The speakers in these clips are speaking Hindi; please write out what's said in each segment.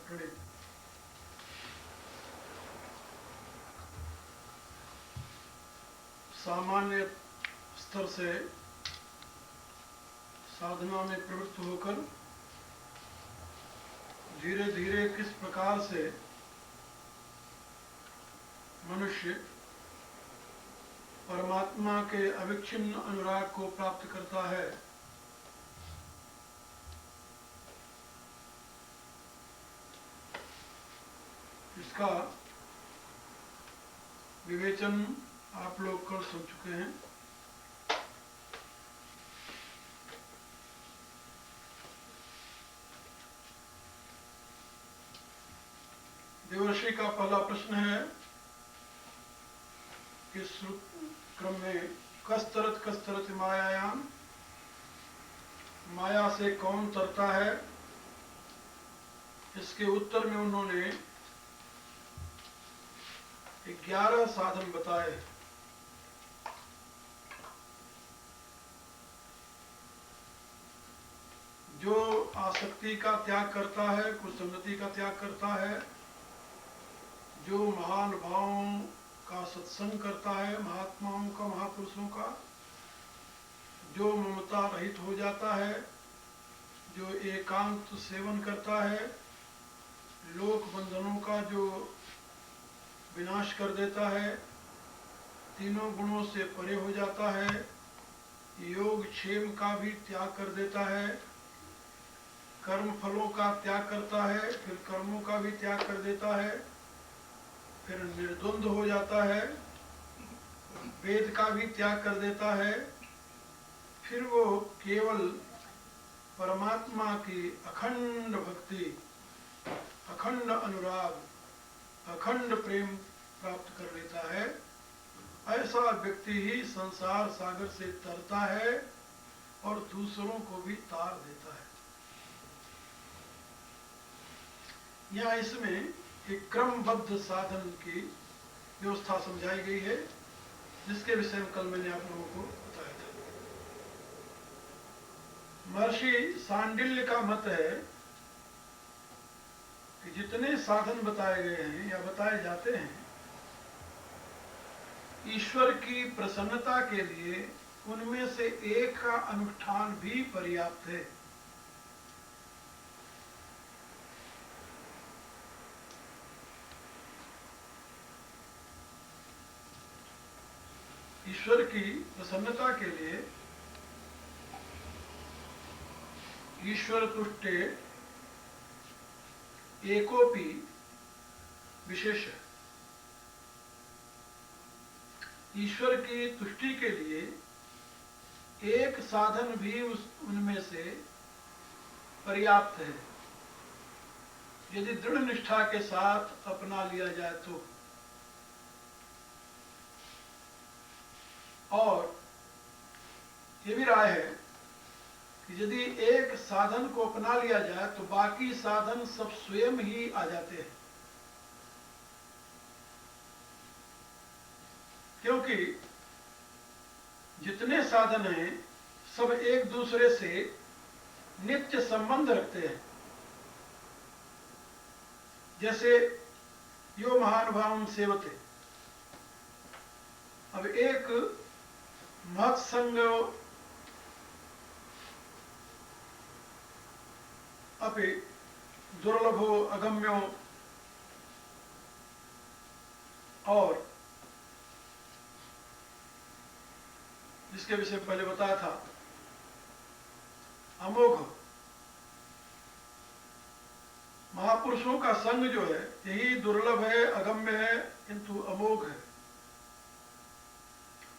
प्रणीत। सामान्य स्तर से साधना में प्रवृत्त होकर धीरे धीरे किस प्रकार से मनुष्य परमात्मा के अविच्छिन्न अनुराग को प्राप्त करता है, इसका विवेचन आप लोग कल सुन चुके हैं। देवर्षि का पहला प्रश्न है कि इस क्रम में कस्तरत मायायाम, माया से कौन तरता है। इसके उत्तर में उन्होंने 11 साधन बताए। जो आसक्ति का त्याग करता है, कुसंगति का त्याग करता है, जो महान भावों का सत्संग करता है, महात्माओं का, महापुरुषों का, जो ममता रहित हो जाता है, जो एकांत सेवन करता है, लोक बंधनों का जो विनाश कर देता है, तीनों गुणों से परे हो जाता है, योग क्षेम का भी त्याग कर देता है, कर्म फलों का त्याग करता है, फिर कर्मों का भी त्याग कर देता है, फिर निर्द्वंद हो जाता है, वेद का भी त्याग कर देता है, फिर वो केवल परमात्मा की अखंड भक्ति, अखंड अनुराग, अखंड प्रेम प्राप्त कर लेता है। ऐसा व्यक्ति ही संसार सागर से तरता है और दूसरों को भी तार देता है। यहाँ इसमें एक क्रमबद्ध साधन की व्यवस्था समझाई गई है, जिसके विषय में कल मैंने आप लोगों को बताया था। महर्षि सांडिल्य का मत है कि जितने साधन बताए गए हैं या बताए जाते हैं, ईश्वर की प्रसन्नता के लिए उनमें से एक का अनुष्ठान भी पर्याप्त है। ईश्वर की प्रसन्नता के लिए ईश्वर तुष्टे एकोपि विशेष है। ईश्वर की तुष्टि के लिए एक साधन भी उनमें से पर्याप्त है, यदि दृढ़ निष्ठा के साथ अपना लिया जाए तो। और ये भी राय है कि यदि एक साधन को अपना लिया जाए तो बाकी साधन सब स्वयं ही आ जाते हैं, क्योंकि जितने साधन हैं सब एक दूसरे से नित्य संबंध रखते हैं। जैसे यो महानुभावं सेवते, अब एक महत्संग अपि दुर्लभो अगम्यो, और जिसके विषय पहले बताया था अमोघ, महापुरुषों का संग जो है यही दुर्लभ है, अगम्य है, किंतु अमोघ है।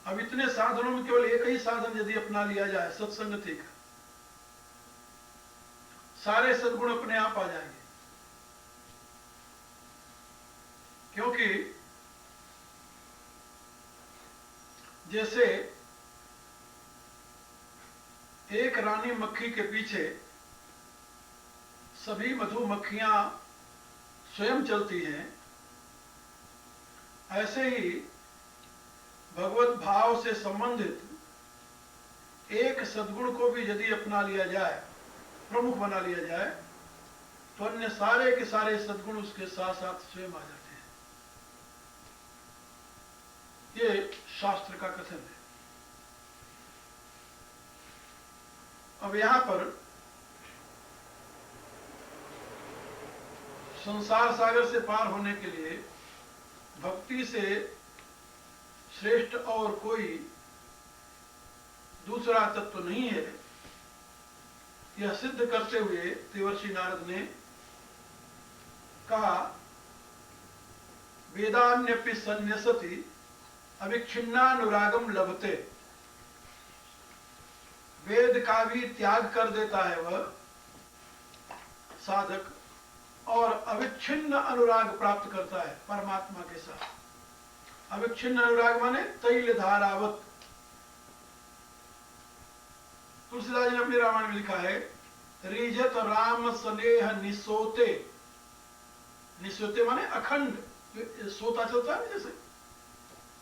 अब इतने साधनों में केवल एक ही साधन यदि अपना लिया जाए, सत्संगति का, सारे सद्गुण अपने आप आ जाएंगे। क्योंकि जैसे एक रानी मक्खी के पीछे सभी मधुमक्खियां स्वयं चलती हैं, ऐसे ही भगवत भाव से संबंधित एक सद्गुण को भी यदि अपना लिया जाए, प्रमुख बना लिया जाए, तो अन्य सारे के सारे सद्गुण उसके साथ साथ स्वयं आ जाते हैं। ये शास्त्र का कथन है। अब यहां पर संसार सागर से पार होने के लिए भक्ति से श्रेष्ठ और कोई दूसरा तत्व नहीं है, यह सिद्ध करते हुए देवर्षि नारद ने कहा, वेदान्यपि संन्यसति अविच्छिन्नानुरागम लभते। वेद का भी त्याग कर देता है वह साधक और अविच्छिन्न अनुराग प्राप्त करता है परमात्मा के साथ। अविच्छिन्न अनुराग माने तैल धारावत। तुलसीदास जी ने अपने रामायण में लिखा है, रिजत राम स्नेह निसोते। निसोते माने अखंड, सोता चलता है, जैसे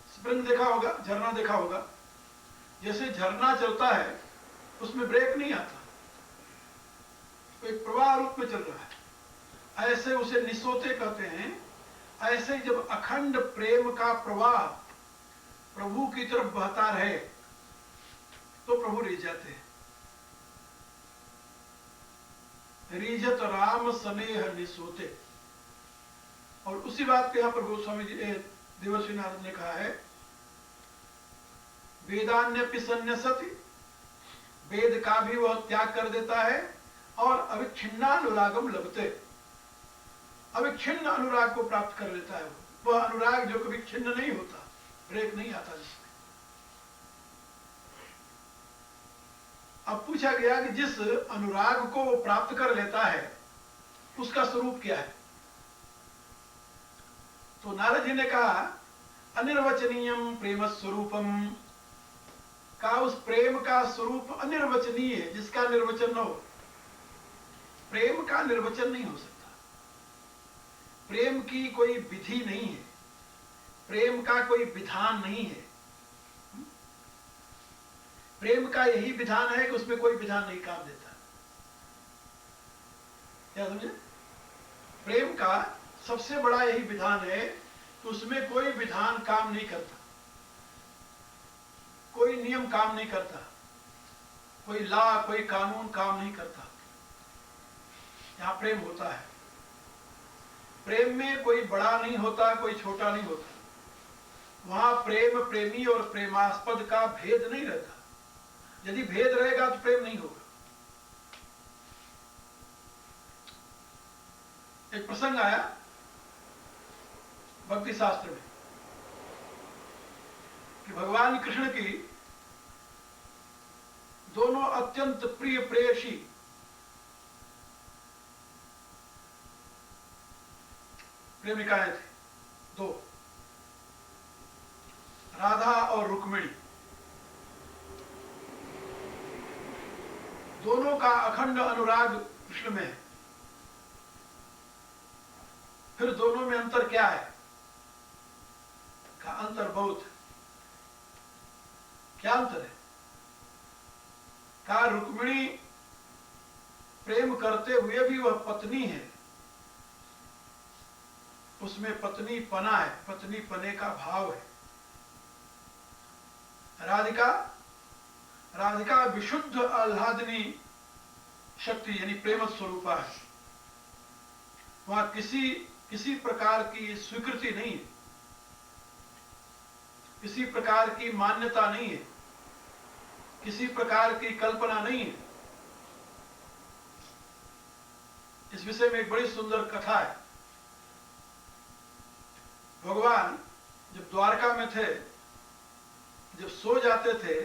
स्प्रिंग देखा होगा, झरना देखा होगा, जैसे झरना चलता है उसमें ब्रेक नहीं आता, एक प्रवाह रूप में चल रहा है, ऐसे उसे निसोते कहते हैं। ऐसे जब अखंड प्रेम का प्रवाह प्रभु की तरफ बहता रहे तो प्रभु रिझ जाते हैं। रिझत राम स्नेह निसोते। और उसी बात के यहां पर गोस्वामी जी देवर्षि नारद ने कहा है, वेदान्यपि संन्यसति, वेद का भी वह त्याग कर देता है और अविच्छिन्नानुरागम लभते, अविच्छिन्न अनुराग को प्राप्त कर लेता है। वह अनुराग जो कभी छिन्न नहीं होता, ब्रेक नहीं आता जिसमें। अब पूछा गया कि जिस अनुराग को वो प्राप्त कर लेता है उसका स्वरूप क्या है? तो नारद जी ने कहा, अनिर्वचनीयम प्रेम स्वरूपम, का उस प्रेम का स्वरूप अनिर्वचनीय है, जिसका निर्वचन न हो। प्रेम का निर्वचन नहीं हो सकता, प्रेम की कोई विधि नहीं है, प्रेम का कोई विधान नहीं है। प्रेम का यही विधान है कि उसमें कोई विधान नहीं काम देता। क्या समझे? प्रेम का सबसे बड़ा यही विधान है कि उसमें कोई विधान काम नहीं करता, कोई नियम काम नहीं करता, कोई लॉ, कोई कानून काम नहीं करता। यहां प्रेम होता है। प्रेम में कोई बड़ा नहीं होता, कोई छोटा नहीं होता। वहां प्रेम प्रेमी और प्रेमास्पद का भेद नहीं रहता। यदि भेद रहेगा तो प्रेम नहीं होगा। एक प्रसंग आया भक्ति शास्त्र में कि भगवान कृष्ण की दोनों अत्यंत प्रिय प्रेयसी प्रेमिकाएं थी, दो, राधा और रुक्मिणी। दोनों का अखंड अनुराग कृष्ण में है। फिर दोनों में अंतर क्या है? का अंतर बहुत है। क्या अंतर है? का रुक्मिणी प्रेम करते हुए भी वह पत्नी है, उसमें पत्नी पना है, पत्नी पने का भाव है। राधिका विशुद्ध आह्लादनी शक्ति यानी प्रेम स्वरूपा है। वहां किसी प्रकार की स्वीकृति नहीं है, किसी प्रकार की मान्यता नहीं है, किसी प्रकार की कल्पना नहीं है। इस विषय में एक बड़ी सुंदर कथा है। भगवान जब द्वारका में थे, जब सो जाते थे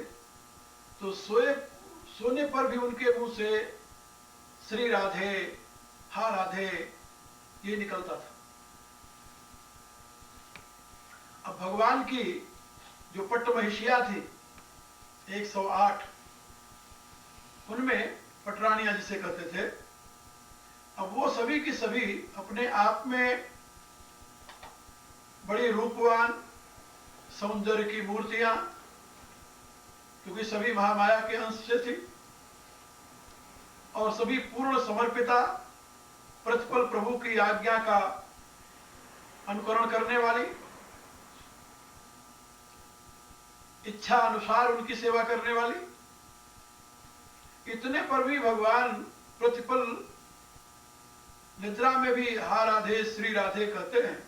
तो सोने पर भी उनके मुंह से श्री राधे, हा राधे ये निकलता था। अब भगवान की जो पट्टमहिषिया थी 108, उनमें पटरानियां जिसे कहते थे, अब वो सभी की सभी अपने आप में बड़ी रूपवान सौंदर्य की मूर्तियां, क्योंकि सभी महामाया के अंश से थी, और सभी पूर्ण समर्पिता, प्रभु की आज्ञा का अनुकरण करने वाली, इच्छा अनुसार उनकी सेवा करने वाली, इतने पर भी भगवान प्रतिपल निद्रा में भी हा राधे श्री राधे कहते हैं,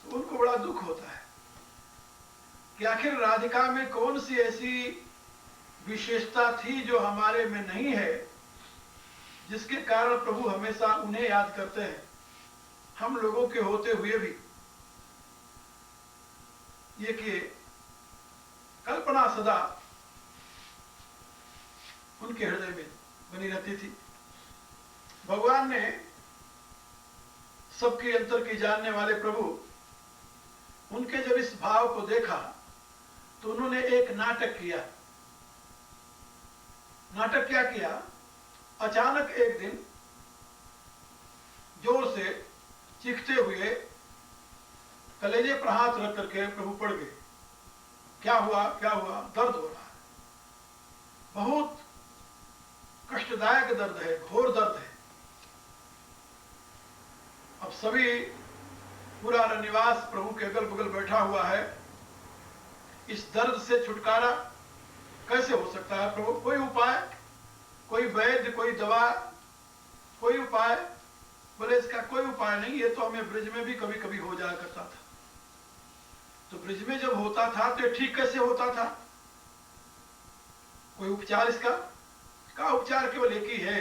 तो उनको बड़ा दुख होता है कि आखिर राधिका में कौन सी ऐसी विशेषता थी जो हमारे में नहीं है, जिसके कारण प्रभु हमेशा उन्हें याद करते हैं, हम लोगों के होते हुए भी। ये कि कल्पना सदा उनके हृदय में बनी रहती थी। भगवान ने सबके अंतर की जानने वाले प्रभु उनके जब इस भाव को देखा तो उन्होंने एक नाटक किया। नाटक क्या किया? अचानक एक दिन जोर से चीखते हुए कलेजे पर हाथ रख करके प्रभु पड़ गए। क्या हुआ, क्या हुआ? दर्द हो रहा है, बहुत कष्टदायक दर्द है, घोर दर्द है। अब सभी पूरा रनिवास प्रभु के अगल बगल बैठा हुआ है। इस दर्द से छुटकारा कैसे हो सकता है प्रभु? कोई उपाय, कोई वैद्य, कोई दवा, कोई उपाय? बोले इसका कोई उपाय नहीं, ये तो हमें ब्रिज में भी कभी कभी हो जाया करता था। तो ब्रिज में जब होता था तो ठीक कैसे होता था? कोई उपचार इसका? उपचार केवल एक ही है,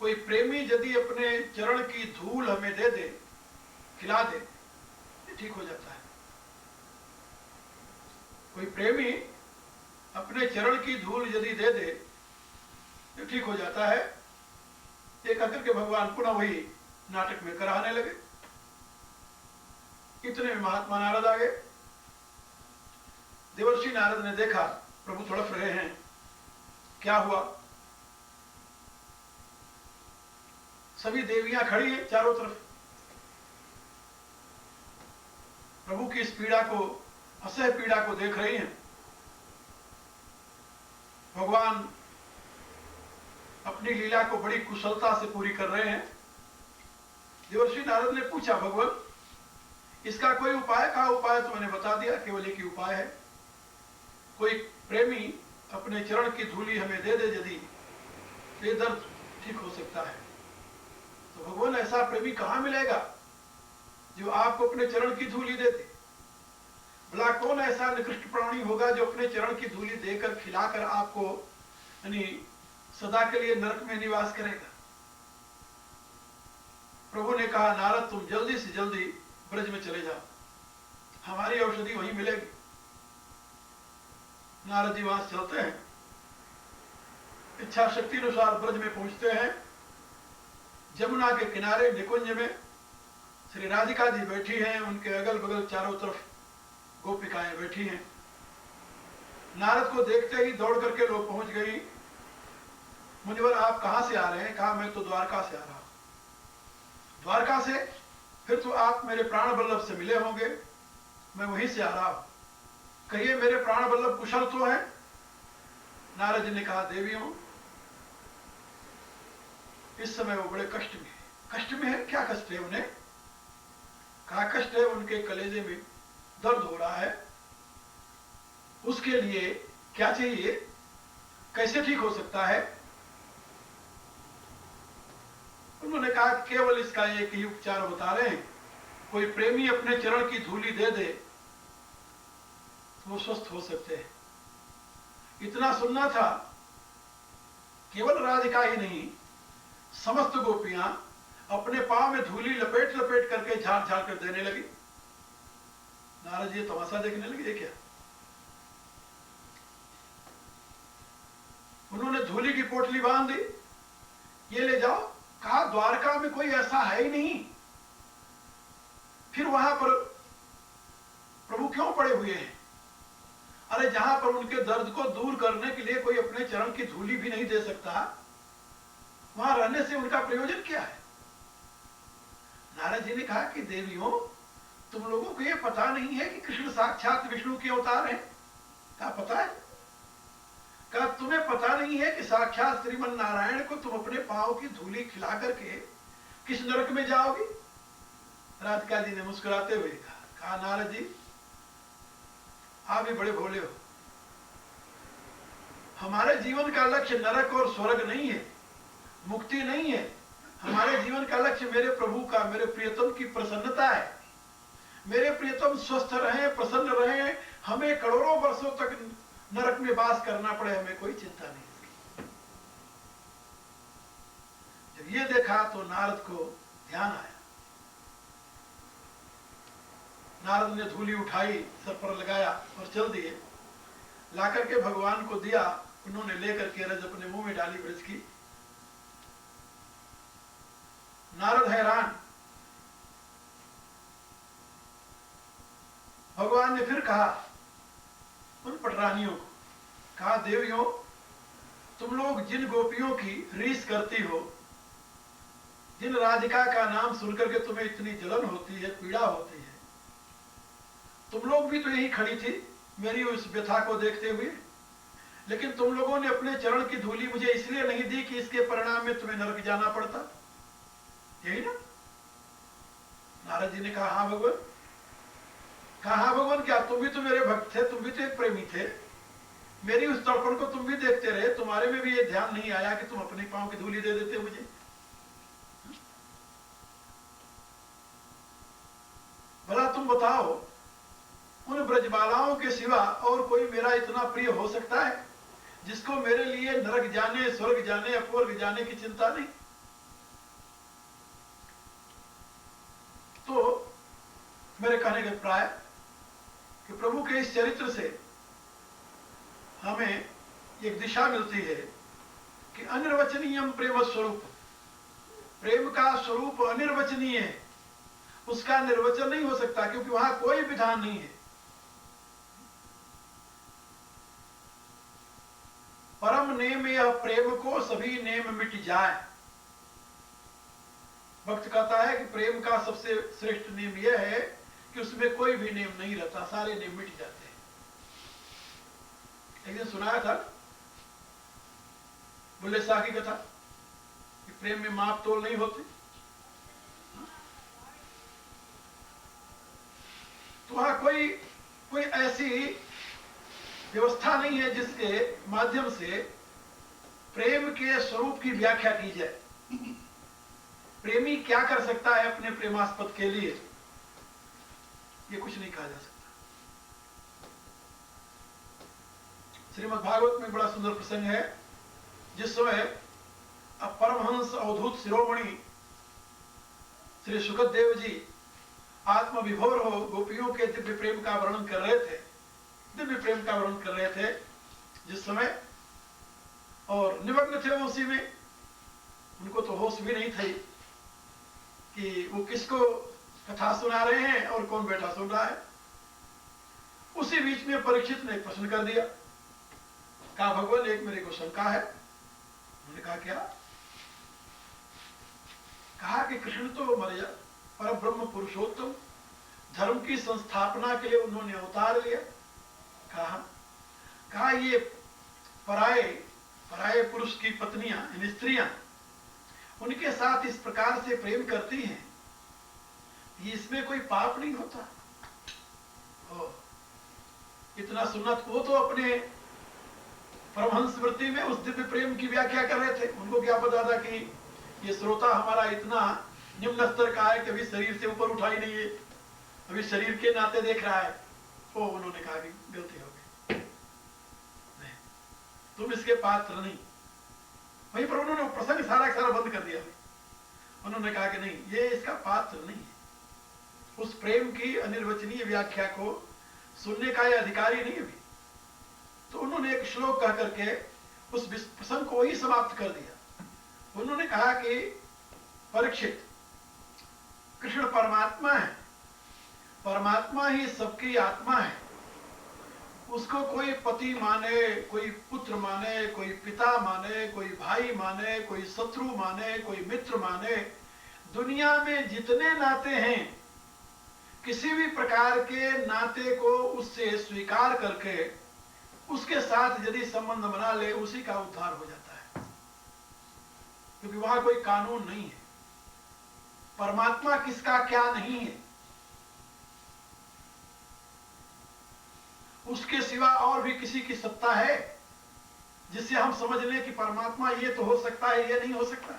कोई प्रेमी यदि अपने चरण की धूल हमें दे दे, खिला दे, ये ठीक हो जाता है। कोई प्रेमी अपने चरण की धूल यदि दे दे तो ठीक हो जाता है। ये कहकर के भगवान पुनः वही नाटक में कराने लगे। इतने में महात्मा नारद आ गए। देवर्षि नारद ने देखा प्रभु तड़प रहे हैं, क्या हुआ? सभी देवियां खड़ी हैं चारों तरफ, प्रभु की इस पीड़ा को, असह्य पीड़ा को देख रही हैं। भगवान अपनी लीला को बड़ी कुशलता से पूरी कर रहे हैं। देवर्षि नारद ने पूछा, भगवान इसका कोई उपाय? कहा उपाय तो मैंने बता दिया, केवल एक ही उपाय है, कोई प्रेमी अपने चरण की धूली हमें दे दे यदि, ये दर्द ठीक हो सकता है। तो भगवान ऐसा प्रेमी कहां मिलेगा जो आपको अपने चरण की धूली दे दे? भला कौन ऐसा निकृष्ट प्राणी होगा जो अपने चरण की धूली देकर, खिलाकर आपको यानी सदा के लिए नरक में निवास करेगा? प्रभु ने कहा, नारद तुम जल्दी से जल्दी ब्रज में चले जाओ, हमारी औषधि वहीं मिलेगी। नारद जी वहां चलते हैं, इच्छा शक्ति अनुसार ब्रज में पहुंचते हैं। जमुना के किनारे निकुंज में श्री राधिका जी बैठी हैं, उनके अगल बगल चारों तरफ गोपिकाएं बैठी हैं। नारद को देखते ही दौड़ करके लोग पहुंच गई। मुनिवर आप कहां से आ रहे हैं? कहा मैं तो द्वारका से आ रहा हूं। द्वारका से? फिर तो आप मेरे प्राण वल्लभ से मिले होंगे, मैं वहीं से आ रहा हूं। कहिए मेरे प्राण वल्लभ कुशल तो है? नारद जी ने कहा, देवियों इस समय वो बड़े कष्ट में है। कष्ट में है? क्या कष्ट है उन्हें? कहा कष्ट है, उनके कलेजे में दर्द हो रहा है, उसके लिए क्या चाहिए, कैसे ठीक हो सकता है? उन्होंने कहा केवल इसका एक ही उपचार बता रहे हैं, कोई प्रेमी अपने चरण की धूली दे दे तो वो स्वस्थ हो सकते हैं। इतना सुनना था, केवल राधिका ही नहीं, समस्त गोपियां अपने पांव में धूली लपेट लपेट करके झाड़ झाड़ कर देने लगी। नारद जी तमाशा देखने लगे, क्या? उन्होंने धूली की पोटली बांध दी, ये ले जाओ। कहा द्वारका में कोई ऐसा है ही नहीं, फिर वहां पर प्रभु क्यों पड़े हुए हैं? अरे जहां पर उनके दर्द को दूर करने के लिए कोई अपने चरण की धूली भी नहीं दे सकता, वहां रहने से उनका प्रयोजन क्या है? नारद जी ने कहा कि देवियों तुम लोगों को यह पता नहीं है कि कृष्ण साक्षात विष्णु के अवतार हैं? क्या पता है? कहा तुम्हें पता नहीं है कि साक्षात श्रीमन नारायण को तुम अपने पांव की धूली खिला करके किस नरक में जाओगे? राधिका जी ने मुस्कुराते हुए कहा नारद जी आप भी बड़े भोले हो। हमारे जीवन का लक्ष्य नरक और स्वर्ग नहीं है, मुक्ति नहीं है। हमारे जीवन का लक्ष्य मेरे प्रभु का, मेरे प्रियतम की प्रसन्नता है। मेरे प्रियतम स्वस्थ रहें, प्रसन्न रहें, हमें करोड़ों वर्षों तक नरक में वास करना पड़े, हमें कोई चिंता नहीं इसकी। जब ये देखा तो नारद को ध्यान आया। नारद ने धूली उठाई, सर पर लगाया और चल दिए। लाकर के भगवान को दिया, उन्होंने लेकर के रज अपने मुंह में डाली ब्रज की। नारद हैरान। भगवान ने फिर कहा उन पटरानियों को, कहा देवियों तुम लोग जिन गोपियों की रीस करती हो, जिन राधिका का नाम सुनकर के तुम्हें इतनी जलन होती है, पीड़ा होती है, तुम लोग भी तो यही खड़ी थी मेरी उस व्यथा को देखते हुए, लेकिन तुम लोगों ने अपने चरण की धूली मुझे इसलिए नहीं दी कि इसके परिणाम में तुम्हें नरक जाना पड़ता, यही ना? नारद जी ने कहा हाँ भगवान। कहा हाँ भगवान, क्या तुम भी तो मेरे भक्त थे, तुम भी तो एक प्रेमी थे, मेरी उस तड़पण को तुम भी देखते रहे, तुम्हारे में भी ये ध्यान नहीं आया कि तुम अपने पांव की धूली दे देते मुझे? भला तुम बताओ उन ब्रजबालाओं के सिवा और कोई मेरा इतना प्रिय हो सकता है जिसको मेरे लिए नरक जाने, स्वर्ग जाने, अपवर्ग जाने की चिंता नहीं? तो मेरे कहने का अभिप्राय कि प्रभु के इस चरित्र से हमें एक दिशा मिलती है कि अनिर्वचनीयम प्रेम स्वरूप, प्रेम का स्वरूप अनिर्वचनीय है, उसका निर्वचन नहीं हो सकता, क्योंकि वहां कोई विधान नहीं है। परम नेम यह प्रेम को सभी नेम मिट जाए। भक्त कहता है कि प्रेम का सबसे श्रेष्ठ नेम यह है कि उसमें कोई भी नेम नहीं रहता, सारे नेम मिट जाते हैं। एक दिन सुनाया था बुल्ले शाह की कथा कि प्रेम में माप तोल नहीं होती। तो वहां कोई ऐसी व्यवस्था नहीं है जिसके माध्यम से प्रेम के स्वरूप की व्याख्या की जाए। प्रेमी क्या कर सकता है अपने प्रेमास्पद के लिए, ये कुछ नहीं कहा जा सकता। श्रीमद् भागवत में बड़ा सुंदर प्रसंग है, जिस समय अब परमहंस अवधूत शिरोमणि श्री सुखदेव जी आत्मविभोर हो गोपियों के दिव्य प्रेम का वर्णन कर रहे थे, दिव्य प्रेम का वर्णन कर रहे थे जिस समय, और निमग्न थे उसी में, उनको तो होश भी नहीं थी कि वो किसको कथा सुना रहे हैं और कौन बैठा सुन रहा है। उसी बीच में परीक्षित ने प्रश्न कर दिया, कहा भगवान एक मेरे को शंका है। उन्होंने कहा क्या? कहा कि कृष्ण तो मर्या पर ब्रह्म पुरुषोत्तम, धर्म की संस्थापना के लिए उन्होंने अवतार लिया। कहा ये पराये पुरुष की पत्नियां, इन स्त्रियां उनके साथ इस प्रकार से प्रेम करती हैं, ये इसमें कोई पाप नहीं होता? इतना सुनना, वो तो अपने परमहंस वृत्ति में उस दिव्य प्रेम की व्याख्या कर रहे थे। उनको क्या पता था कि ये श्रोता हमारा इतना निम्न स्तर का है कि अभी शरीर से ऊपर उठा ही नहीं है, अभी शरीर के नाते देख रहा है। वो उन्होंने कहा कि गलती हो गई, नहीं तुम इसके पात्र नहीं। वहीं पर उन्होंने प्रसंग सारा बंद कर दिया। उन्होंने कहा कि नहीं, ये इसका पात्र नहीं है, उस प्रेम की अनिर्वचनीय व्याख्या को सुनने का यह अधिकारी नहीं अभी। तो उन्होंने एक श्लोक कह करके उस प्रसंग को ही समाप्त कर दिया। उन्होंने कहा कि परीक्षित, कृष्ण परमात्मा है, परमात्मा ही सबकी आत्मा है, उसको कोई पति माने, कोई पुत्र माने, कोई पिता माने, कोई भाई माने, कोई शत्रु माने, कोई मित्र माने, दुनिया में जितने नाते हैं, किसी भी प्रकार के नाते को उससे स्वीकार करके उसके साथ यदि संबंध बना ले उसी का उद्धार हो जाता है, क्योंकि वहां कोई कानून नहीं है। परमात्मा किसका क्या नहीं है, उसके सिवा और भी किसी की सत्ता है जिससे हम समझ लें कि परमात्मा ये तो हो सकता है, ये नहीं हो सकता।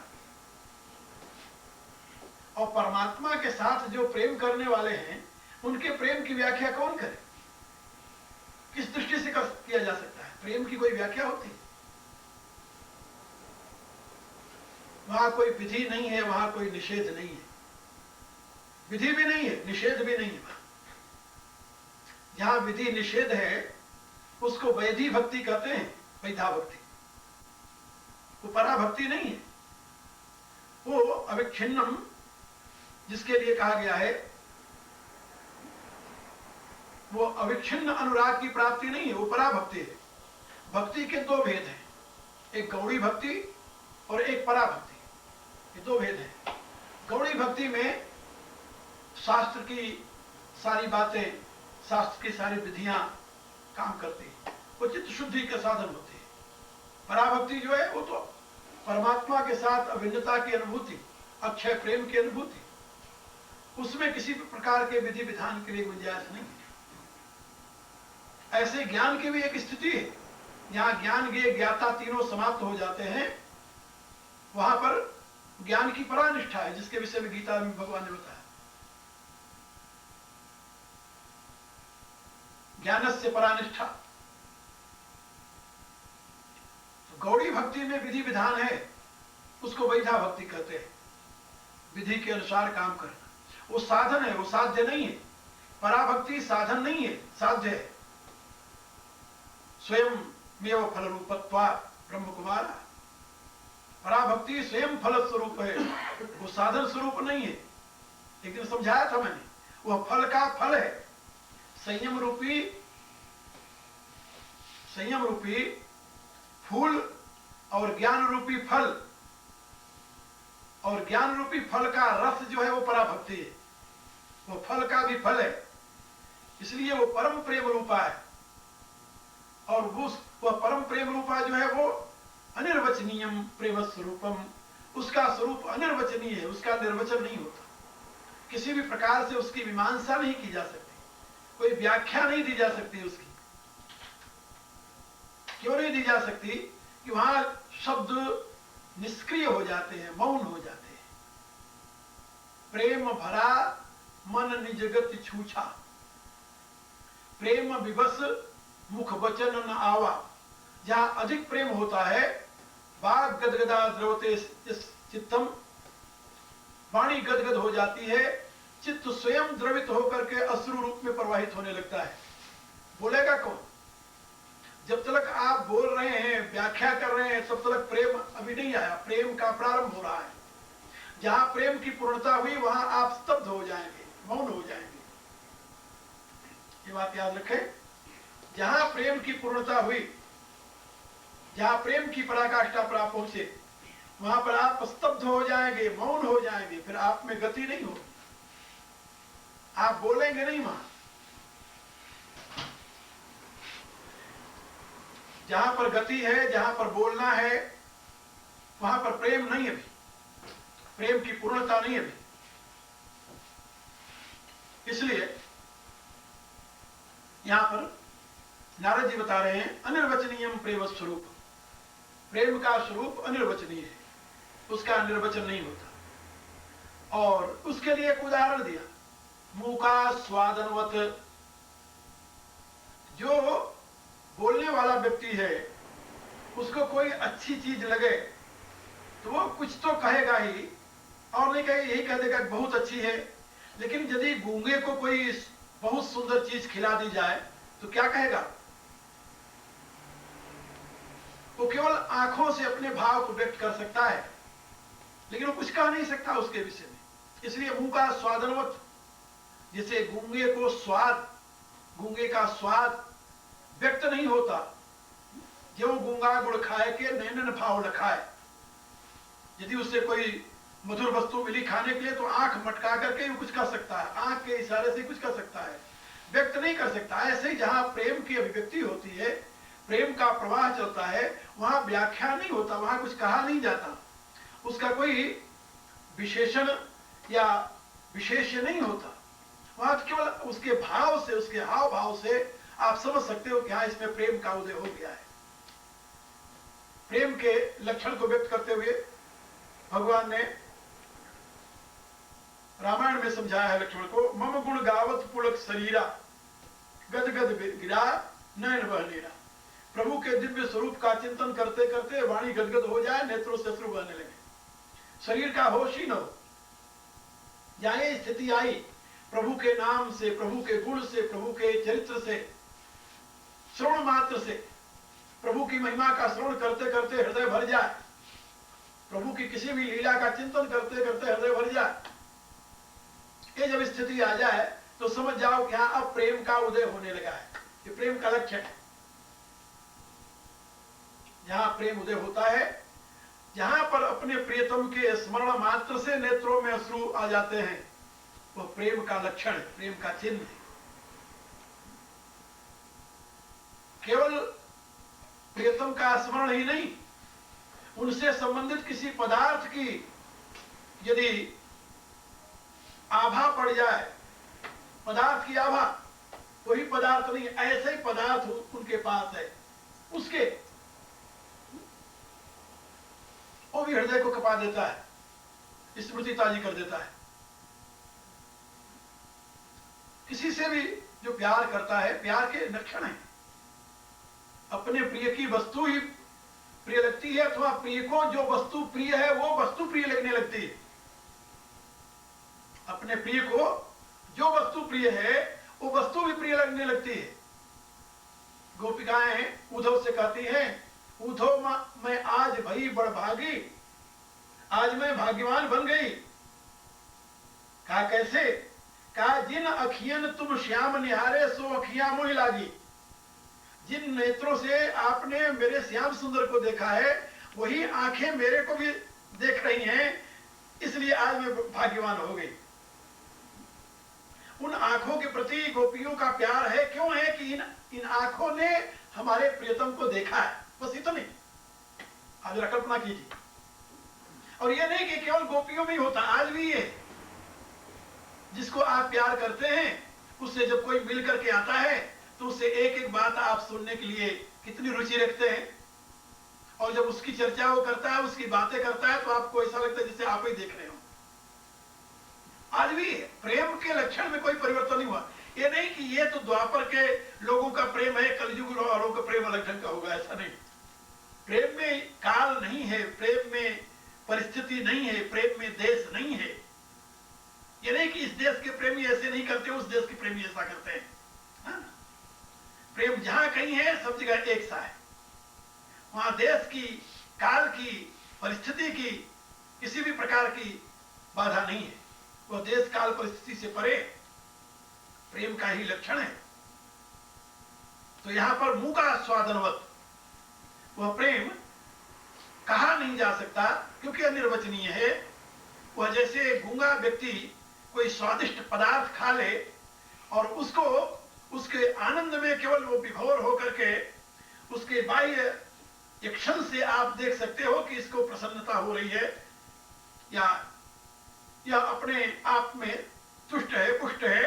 और परमात्मा के साथ जो प्रेम करने वाले हैं उनके प्रेम की व्याख्या कौन करे, किस दृष्टि से किया जा सकता है? प्रेम की कोई व्याख्या होती है? वहां कोई विधि नहीं है, वहां कोई निषेध नहीं है। विधि भी नहीं है, निषेध भी नहीं है। जहां विधि निषेध है उसको वैधि भक्ति कहते हैं, वैधा भक्ति। वो पराभक्ति नहीं है, वो अविच्छिन्नम जिसके लिए कहा गया है, वो अविच्छिन्न अनुराग की प्राप्ति नहीं है, वो पराभक्ति है। भक्ति के दो भेद हैं, एक गौड़ी भक्ति और एक पराभक्ति, ये दो भेद हैं। गौड़ी भक्ति में शास्त्र की सारी बातें, शास्त्र की सारी विधियां काम करती हैं, वो चित्त शुद्धि के साधन होते हैं। पराभक्ति जो है वो तो परमात्मा के साथ अभिन्नता की अनुभूति, अक्षय प्रेम की अनुभूति, उसमें किसी भी प्रकार के विधि विधान के लिए गुंजाइश नहीं है। ऐसे ज्ञान की भी एक स्थिति है, जहां ज्ञान ज्ञेय ज्ञाता तीनों समाप्त हो जाते हैं, वहां पर ज्ञान की परानिष्ठा है, जिसके विषय में गीता में भगवान ने बताया, ज्ञानस्य परानिष्ठा। तो गौड़ी भक्ति में विधि विधान है, उसको वैधा भक्ति कहते हैं, विधि के अनुसार काम करना। वो साधन है, वो साध्य नहीं है। पराभक्ति साधन नहीं है, साध्य है। स्वयं मेव फल रूपत्वा ब्रह्म कुमारा, पराभक्ति स्वयं फल स्वरूप है, वो साधन स्वरूप नहीं है। एक दिन समझाया था मैंने, वह फल का फल है। संयम रूपी फूल और ज्ञान रूपी फल, और ज्ञान रूपी फल का रस जो है वो पराभक्ति है, वो फल का भी फल है, इसलिए वो परम प्रेम रूपा है। और वह परम प्रेम रूपा जो है वो अनिर्वचनीयम प्रेम स्वरूपम, उसका स्वरूप अनिर्वचनीय है, उसका निर्वचन नहीं होता, किसी भी प्रकार से उसकी मीमांसा नहीं की जा सकती, कोई व्याख्या नहीं दी जा सकती उसकी। क्यों नहीं दी जा सकती? कि वहां शब्द निष्क्रिय हो जाते हैं, मौन हो जाते हैं। प्रेम भरा मन निज गति छूछा, प्रेम विवश मुख वचन न आवा। जहां अधिक प्रेम होता है, वाग गदगदा द्रवते चित्तम, वाणी गदगद हो जाती है, चित्त स्वयं द्रवित होकर के अश्रु रूप में प्रवाहित होने लगता है। बोलेगा कौन? जब तक आप बोल रहे हैं, व्याख्या कर रहे हैं, तब तक प्रेम अभी नहीं आया, प्रेम का प्रारंभ हो रहा है। जहां प्रेम की पूर्णता हुई वहां आप स्तब्ध हो जाएंगे, मौन हो जाएंगे। ये बात याद रखें, जहां प्रेम की पूर्णता हुई, जहां प्रेम की पराकाष्ठा पर आप पहुंचे, वहां पर आप स्तब्ध हो जाएंगे, मौन हो जाएंगे, फिर आप में गति नहीं होगी, आप बोलेंगे नहीं। वहां जहां पर गति है, जहां पर बोलना है, वहां पर प्रेम नहीं है, भी प्रेम की पूर्णता नहीं है भी। इसलिए यहां पर नारद जी बता रहे हैं, अनिर्वचनीयम प्रेम स्वरूप, प्रेम का स्वरूप अनिर्वचनीय है, उसका निर्वचन नहीं होता। और उसके लिए एक उदाहरण दिया, मूका स्वादनवत। जो बोलने वाला व्यक्ति है, उसको कोई अच्छी चीज लगे तो वो कुछ तो कहेगा ही, और नहीं कहे यही कह देगा बहुत अच्छी है। लेकिन यदि गूंगे को कोई बहुत सुंदर चीज खिला दी जाए तो क्या कहेगा? वो केवल आंखों से अपने भाव को व्यक्त कर सकता है, लेकिन वो कुछ कह नहीं सकता उसके विषय में। इसलिए मुंह का स्वादनवत, जैसे गूंगे को स्वाद, गूंगे का स्वाद व्यक्त नहीं होता, जो गूंगा गुड़ खाए के नैनन भाव न खाए। यदि उससे कोई मधुर वस्तु मिली खाने के लिए तो आंख मटका करके ही कुछ कर सकता है, आंख के इशारे से कुछ कर सकता है, व्यक्त नहीं कर सकता। ऐसे ही जहां प्रेम की अभिव्यक्ति होती है, प्रेम का प्रवाह चलता है, वहां व्याख्या नहीं होता, वहां कुछ कहा नहीं जाता, उसका कोई विशेषण या विशेष्य नहीं होता। वहां केवल उसके भाव से, उसके हाव भाव से आप समझ सकते हो कि हाँ, इसमें प्रेम का उदय हो गया है। प्रेम के लक्षण को व्यक्त करते हुए भगवान ने रामायण में समझाया है लक्ष्मण को, मम गुण गावत पुलक शरीरा गद गद गिरा नयन बह नीरा। प्रभु के दिव्य स्वरूप का चिंतन करते करते वाणी गदगद हो जाए, नेत्रों से अश्रु बहने लगे, शरीर का होश ही न हो जाए। स्थिति आई प्रभु के नाम से, प्रभु के गुण से, प्रभु के चरित्र से, श्रवण मात्र से, प्रभु की महिमा का श्रवण करते करते हृदय भर जाए, प्रभु की किसी भी लीला का चिंतन करते करते हृदय भर जाए, ये जब स्थिति आ जाए तो समझ जाओ कि हाँ, अब प्रेम का उदय होने लगा है। ये प्रेम का लक्षण है। जहां प्रेम उदय होता है, जहां पर अपने प्रियतम के स्मरण मात्र से नेत्रों में अश्रु आ जाते हैं, वह प्रेम का लक्षण है, प्रेम का चिन्ह है। केवल प्रियतम का स्मरण ही नहीं, उनसे संबंधित किसी पदार्थ की यदि आभा पड़ जाए, पदार्थ की आभा, वही पदार्थ नहीं, ऐसे ही पदार्थ उनके पास है, उसके वो भी हृदय को कपा देता है, स्मृति ताजी कर देता है। किसी से भी जो प्यार करता है, प्यार के लक्षण है, अपने प्रिय की वस्तु ही प्रिय लगती है, अथवा प्रिय को जो वस्तु प्रिय है वो वस्तु प्रिय लगने लगती है। अपने प्रिय को जो वस्तु प्रिय है वो वस्तु भी प्रिय लगने लगती है। गोपिकाएं उद्धव से कहती हैं, उद्धव मैं आज भई बड़ भागी, आज मैं भाग्यवान बन गई। कहा कैसे? कहा जिन अखियन तुम श्याम निहारे सो अखियां मोहि लागी। जिन नेत्रों से आपने मेरे श्याम सुंदर को देखा है, वही आंखें मेरे को भी देख रही हैं, इसलिए आज मैं भाग्यवान हो गई। उन आंखों के प्रति गोपियों का प्यार है, क्यों है कि इन आंखों ने हमारे प्रियतम को देखा है, बस इतना नहीं। आप जरा कल्पना कीजिए। और यह नहीं कि केवल गोपियों में ही होता, आज भी ये जिसको आप प्यार करते हैं, उससे जब कोई मिल करके आता है तो उससे एक एक बात आप सुनने के लिए कितनी रुचि रखते हैं, और जब उसकी चर्चा वो करता है, उसकी बातें करता है, तो आपको ऐसा लगता है जैसे आप ही देख रहे हो। आज भी प्रेम के लक्षण में कोई परिवर्तन नहीं हुआ। ये नहीं कि ये तो द्वापर के लोगों का प्रेम है, कलयुग वालों का प्रेम अलग ढंग का होगा, ऐसा नहीं। प्रेम में काल नहीं है, प्रेम में परिस्थिति नहीं है, प्रेम में देश नहीं है। ये नहीं कि इस देश के प्रेमी ऐसे नहीं करते, उस देश के प्रेमी ऐसा करते हैं। हाँ? प्रेम जहां कहीं है, सब जगह एक सा है। वहां देश की, काल की, परिस्थिति की किसी भी प्रकार की बाधा नहीं है। वह देश काल परिस्थिति से परे प्रेम का ही लक्षण है। तो यहां पर मुंह का स्वादनवत वह प्रेम कहा नहीं जा सकता, क्योंकि अनिर्वचनीय है। वह जैसे गूंगा व्यक्ति कोई स्वादिष्ट पदार्थ खा ले और उसको उसके आनंद में केवल वो विभोर होकर के उसके बाह्य क्षण से आप देख सकते हो कि इसको प्रसन्नता हो रही है या अपने आप में तुष्ट है, पुष्ट है,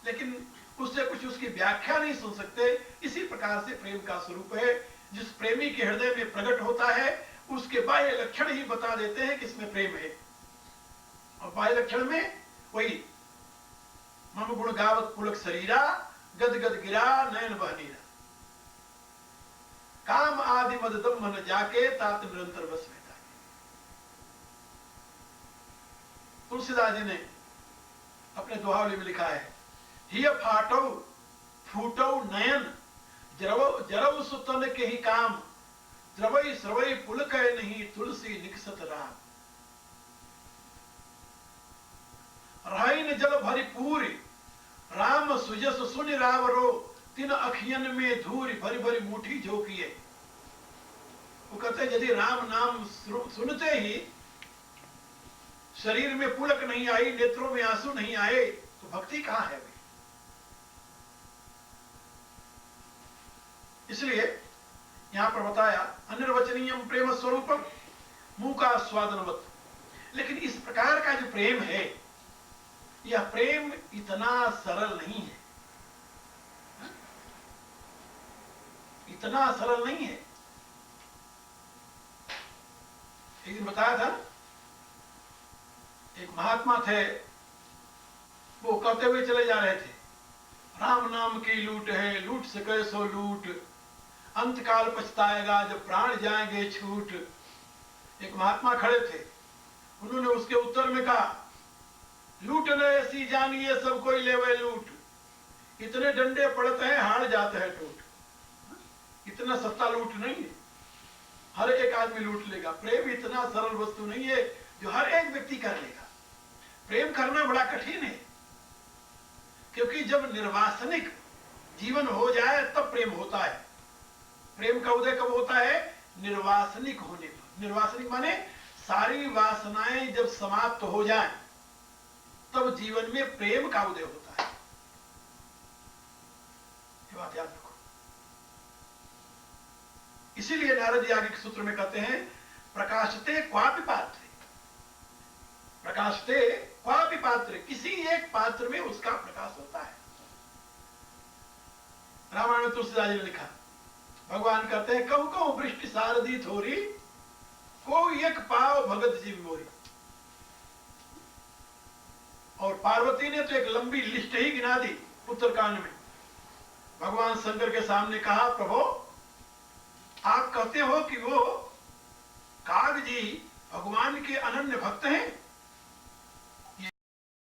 लेकिन उससे कुछ उसकी व्याख्या नहीं सुन सकते। इसी प्रकार से प्रेम का स्वरूप है। जिस प्रेमी के हृदय में प्रकट होता है, उसके बाह्य लक्षण ही बता देते हैं कि इसमें प्रेम है। और बाह्य लक्षण में वही मम गुण गावत पुलक शरीरा गद गद गिरा नयन बह नीरा। काम आदि मद दम मन जाके तात निरंतर बस में था। तुलसीदास जी ने अपने दोहावली में लिखा है, हिय फाटो फूटो नयन जरव सुतन के ही काम, द्रवई स्रवई पुलक नहीं तुलसी निकसत राम। राइन जल भरी पूरी राम सुजस सुनि रावरो, तिन अखियन में धूरी भरी भरी मुठी झोंकिए। वो कहते हैं यदि राम नाम सुनते ही शरीर में पुलक नहीं आई, नेत्रों में आंसू नहीं आए, तो भक्ति कहां है भाई? इसलिए यहां पर बताया अनिर्वचनीयम प्रेम स्वरूपम मुंह का स्वादनवत। लेकिन इस प्रकार का जो प्रेम है, यह प्रेम इतना सरल नहीं है, इतना सरल नहीं है। एक दिन बताया था, एक महात्मा थे, वो कहते हुए चले जा रहे थे, राम नाम की लूट है, लूट सके सो लूट, अंतकाल पछताएगा जब प्राण जाएंगे छूट। एक महात्मा खड़े थे, उन्होंने उसके उत्तर में कहा, लूटने ऐसी जानिए सब कोई लेवे लूट, इतने डंडे पड़ते हैं हार जाते हैं टूट। इतना सस्ता लूट नहीं है, हर एक आदमी लूट लेगा। प्रेम इतना सरल वस्तु नहीं है जो हर एक व्यक्ति कर लेगा। प्रेम करना बड़ा कठिन है, क्योंकि जब निर्वासनिक जीवन हो जाए तब प्रेम होता है। प्रेम का उदय कब होता है? निर्वासनिक होने पर। निर्वासनिक माने सारी वासनाएं जब समाप्त हो जाएं, तब जीवन में प्रेम का उदय होता है। ये बात याद रखो। इसीलिए नारद जी आगे के सूत्र में कहते हैं, प्रकाशते क्वापि पात्रे, प्रकाशते क्वापि पात्रे, किसी एक पात्र में उसका प्रकाश होता है। रामायण में तुलसीदास जी ने लिखा, भगवान कहते हैं, कहूं कहूं वृष्टि सारदी थोरी, कोई एक पाव भगत जीव मोरी। और पार्वती ने तो एक लंबी लिस्ट ही गिना दी उत्तरकांड में। भगवान शंकर के सामने कहा, प्रभु आप कहते हो कि वो काग जी भगवान के अनन्य भक्त हैं,